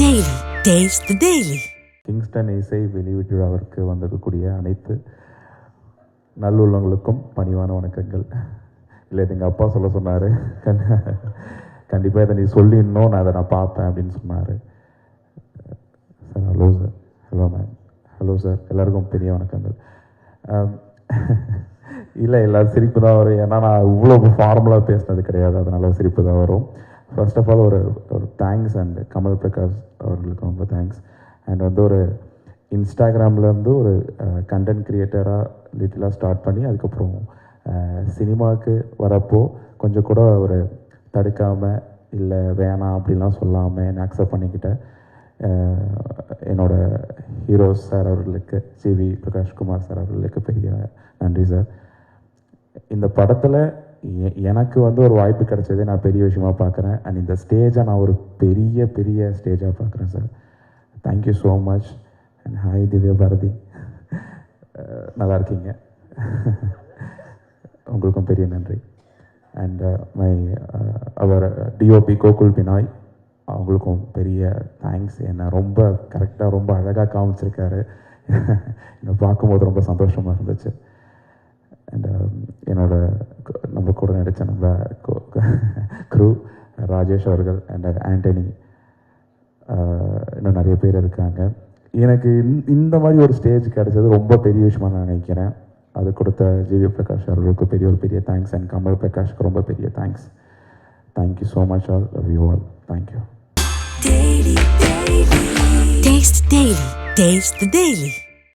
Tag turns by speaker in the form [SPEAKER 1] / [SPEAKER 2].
[SPEAKER 1] Daily. Taste the Daily.
[SPEAKER 2] Kingston இசை வெளியீட்டுவிழாவிற்கு வந்திருக்கக்கூடிய அனைத்து நல்லுள்ளவங்களுக்கும் பணிவான வணக்கங்கள். இல்லை, இது எங்கள் அப்பா சொல்ல சொன்னார். கண்டிப்பாக இதை நீ சொல்லிடணும், நான் அதை பார்ப்பேன் அப்படின்னு சொன்னார். Sir hello sir. Hello ma'am. Hello sir. எல்லாருக்கும் பெரிய வணக்கங்கள். இல்லை, எல்லாரும் சிரிப்பு தான் வரும். ஏன்னா நான் இவ்வளோ ஃபார்முலாக பேசினது கிடையாது, அதனால சிரிப்பு தான் வரும். ஃபர்ஸ்ட் ஆஃப் ஆல் ஒரு தேங்க்ஸ் அண்ட் கமல் பிரகாஷ் அவர்களுக்கு ரொம்ப தேங்க்ஸ். அண்ட் ஒரு இன்ஸ்டாகிராம்லேருந்து ஒரு கண்டென்ட் க்ரியேட்டராக லிட்டிலாக ஸ்டார்ட் பண்ணி அதுக்கப்புறம் சினிமாவுக்கு வரப்போ கொஞ்சம் கூட ஒரு தடுக்காமல் இல்லை வேணாம் அப்படிலாம் சொல்லாமல் என்னை அக்செப்ட் பண்ணிக்கிட்டேன் என்னோடய ஹீரோஸ் சார் அவர்களுக்கு, சிவி பிரகாஷ்குமார் சார் அவர்களுக்கு பெரிய நன்றி சார். இந்த படத்தில் எனக்கு ஒரு வாய்ப்பு கிடைச்சது நான் பெரிய விஷயமாக பார்க்குறேன். அண்ட் இந்த ஸ்டேஜை நான் ஒரு பெரிய ஸ்டேஜாக பார்க்குறேன் sir. Thank you so much. And hi Divya Bharathi, நல்லா இருக்கீங்க. உங்களுக்கும் பெரிய நன்றி. அண்ட் அவர் டிஓபி கோகுல் பினாய், அவங்களுக்கும் பெரிய தேங்க்ஸ். என்னை ரொம்ப கரெக்டாக ரொம்ப அழகாக காமிச்சிருக்காரு. என்னை பார்க்கும்போது ரொம்ப சந்தோஷமாக இருந்துச்சு. அண்ட் நம்ம கூட நடித்த நம்ம க்ரூ ராஜேஷ் அவர்கள் அண்ட் ஆண்டனி, இன்னும் நிறைய பேர் இருக்காங்க. எனக்கு இந்த மாதிரி ஒரு ஸ்டேஜ் கிடைச்சது ரொம்ப பெரிய விஷயமா நான் நினைக்கிறேன். அது கொடுத்த ஜிவி பிரகாஷ் அவர்களுக்கு பெரிய தேங்க்ஸ். அண்ட் கமல் பிரகாஷ்க்கு ரொம்ப பெரிய thanks. Thank you so much all. Love you all. Thank you.
[SPEAKER 1] Taste the Daily. Taste the Daily.